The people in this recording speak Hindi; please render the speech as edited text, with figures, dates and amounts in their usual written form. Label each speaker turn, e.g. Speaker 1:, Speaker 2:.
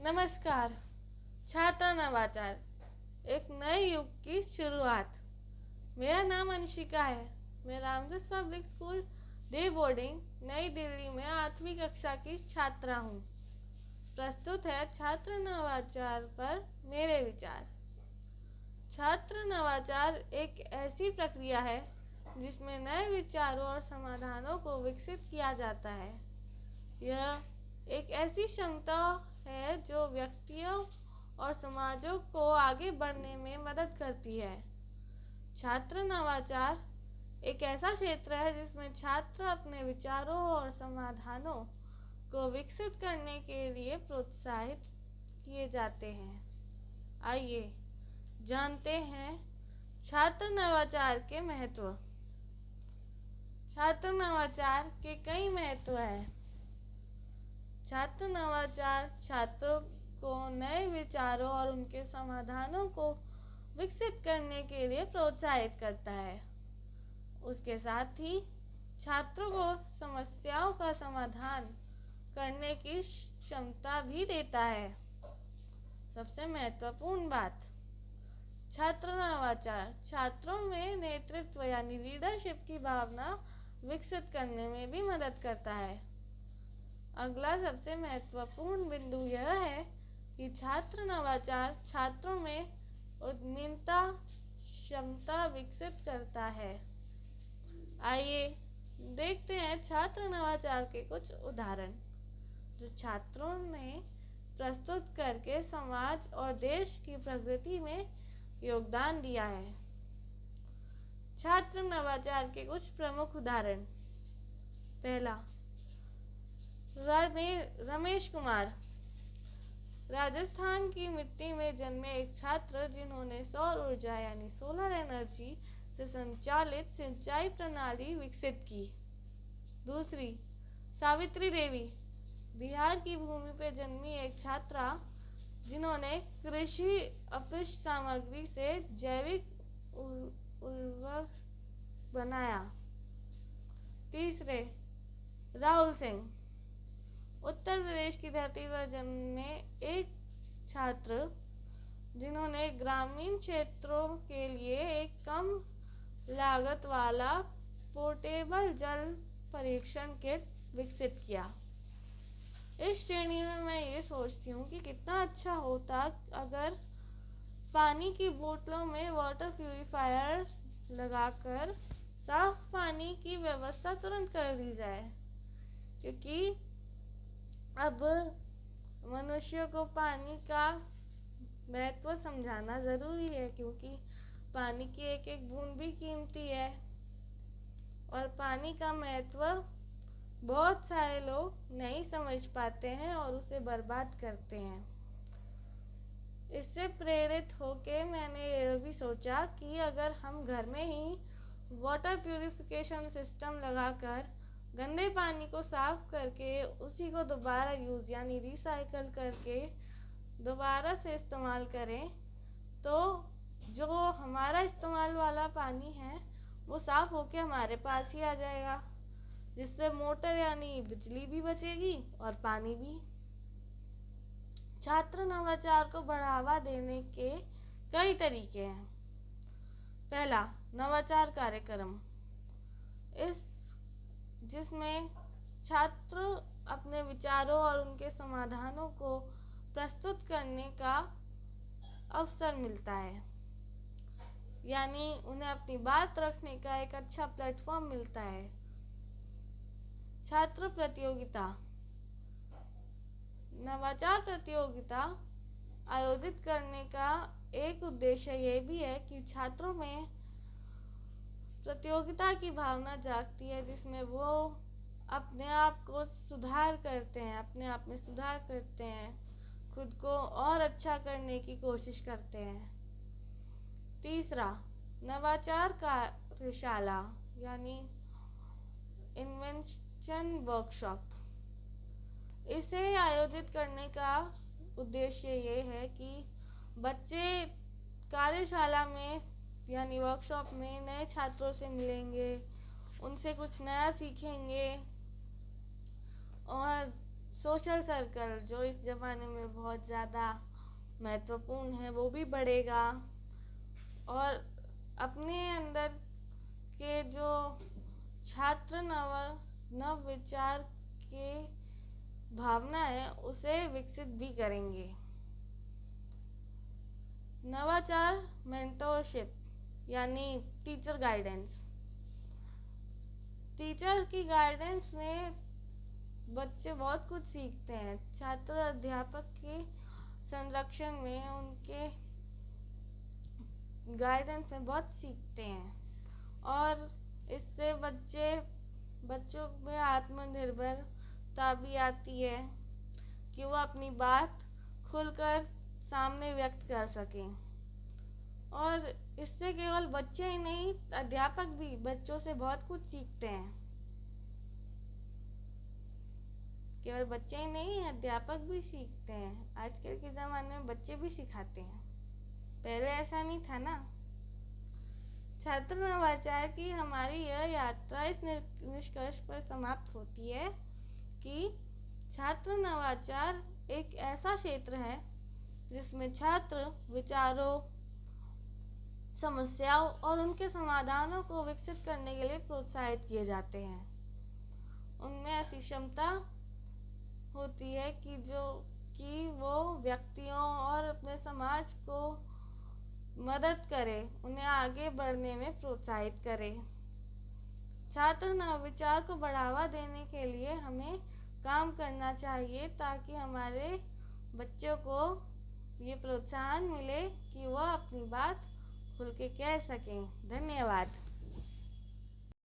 Speaker 1: नमस्कार। छात्र नवाचार एक नए युग की शुरुआत। मेरा नाम अंशिका है। मैं Ramdas public school day boarding नई दिल्ली में 8वीं कक्षा की छात्रा हूँ। प्रस्तुत है छात्र नवाचार पर मेरे विचार। छात्र नवाचार एक ऐसी प्रक्रिया है जिसमें नए विचारों और समाधानों को विकसित किया जाता है। यह एक ऐसी क्षमता है जो व्यक्तियों और समाजों को आगे बढ़ने में मदद करती है। छात्र नवाचार एक ऐसा क्षेत्र है जिसमें छात्र अपने विचारों और समाधानों को विकसित करने के लिए प्रोत्साहित किए जाते हैं। आइए जानते हैं छात्र नवाचार के महत्व। छात्र नवाचार के कई महत्व हैं। छात्र नवाचार छात्रों को नए विचारों और उनके समाधानों को विकसित करने के लिए प्रोत्साहित करता है। उसके साथ ही छात्रों को समस्याओं का समाधान करने की क्षमता भी देता है। सबसे महत्वपूर्ण बात, छात्र नवाचार छात्रों में नेतृत्व यानी लीडरशिप की भावना विकसित करने में भी मदद करता है। अगला सबसे महत्वपूर्ण बिंदु यह है कि छात्र नवाचार छात्रों में उद्यमिता क्षमता विकसित करता है। आइए देखते हैं छात्र नवाचार के कुछ उदाहरण जो छात्रों ने प्रस्तुत करके समाज और देश की प्रगति में योगदान दिया है। छात्र नवाचार के कुछ प्रमुख उदाहरण। पहला, रमेश कुमार राजस्थान की मिट्टी में जन्मे एक छात्र जिन्होंने सौर ऊर्जा यानी सोलर एनर्जी से संचालित सिंचाई प्रणाली विकसित की। दूसरी, सावित्री देवी बिहार की भूमि पर जन्मी एक छात्रा जिन्होंने कृषि अपशिष्ट सामग्री से जैविक उर्वरक बनाया। तीसरे, राहुल सिंह उत्तर प्रदेश की धरती पर जन्मे एक छात्र जिन्होंने ग्रामीण क्षेत्रों के लिए एक कम लागत वाला पोर्टेबल जल परीक्षण किट विकसित किया। इस श्रेणी में मैं ये सोचती हूँ कि कितना अच्छा होता अगर पानी की बोतलों में वाटर प्यूरिफायर लगाकर साफ पानी की व्यवस्था तुरंत कर दी जाए, क्योंकि अब मनुष्य को पानी का महत्व समझाना ज़रूरी है, क्योंकि पानी की एक एक बूंद भी कीमती है और पानी का महत्व बहुत सारे लोग नहीं समझ पाते हैं और उसे बर्बाद करते हैं। इससे प्रेरित होके मैंने ये भी सोचा कि अगर हम घर में ही वाटर प्यूरिफिकेशन सिस्टम लगाकर गंदे पानी को साफ करके उसी को दोबारा यूज़ यानी रिसाइकल करके दोबारा से इस्तेमाल करें तो जो हमारा इस्तेमाल वाला पानी है वो साफ होके हमारे पास ही आ जाएगा, जिससे मोटर यानी बिजली भी बचेगी और पानी भी। छात्र नवाचार को बढ़ावा देने के कई तरीके हैं। पहला, नवाचार कार्यक्रम जिसमें छात्र अपने विचारों और उनके समाधानों को प्रस्तुत करने का अवसर मिलता है, यानी उन्हें अपनी बात रखने का एक अच्छा प्लेटफॉर्म मिलता है। छात्र प्रतियोगिता नवाचार प्रतियोगिता आयोजित करने का एक उद्देश्य ये भी है कि छात्रों में प्रतियोगिता की भावना जागती है, जिसमें वो अपने आप को सुधार करते हैं, अपने आप में सुधार करते हैं, खुद को और अच्छा करने की कोशिश करते हैं। तीसरा, नवाचार कार्यशाला यानी इन्वेंशन वर्कशॉप। इसे आयोजित करने का उद्देश्य ये है कि बच्चे कार्यशाला में यानी वर्कशॉप में नए छात्रों से मिलेंगे, उनसे कुछ नया सीखेंगे और सोशल सर्कल जो इस ज़माने में बहुत ज़्यादा महत्वपूर्ण है वो भी बढ़ेगा, और अपने अंदर के जो छात्र नव विचार के भावना है उसे विकसित भी करेंगे। नवाचार मेंटोरशिप यानी टीचर गाइडेंस। टीचर की गाइडेंस में बच्चे बहुत कुछ सीखते हैं। छात्र अध्यापक के संरक्षण में उनके गाइडेंस में बहुत सीखते हैं, और इससे बच्चों में आत्मनिर्भरता भी आती है कि वो अपनी बात खुलकर सामने व्यक्त कर सकें। और इससे केवल बच्चे ही नहीं, अध्यापक भी बच्चों से बहुत कुछ सीखते हैं। केवल बच्चे ही नहीं, अध्यापक भी सीखते हैं। आजकल के ज़माने में बच्चे भी सिखाते हैं, पहले ऐसा नहीं था ना। छात्र नवाचार की हमारी यह यात्रा इस निष्कर्ष पर समाप्त होती है कि छात्र नवाचार एक ऐसा क्षेत्र है जिसमें छात्र विचारों, समस्याओं और उनके समाधानों को विकसित करने के लिए प्रोत्साहित किए जाते हैं। उनमें ऐसी क्षमता होती है कि वो व्यक्तियों और अपने समाज को मदद करे, उन्हें आगे बढ़ने में प्रोत्साहित करे। छात्र नवविचार को बढ़ावा देने के लिए हमें काम करना चाहिए ताकि हमारे बच्चों को ये प्रोत्साहन मिले कि वह अपनी बात खुल के कह सकें। धन्यवाद।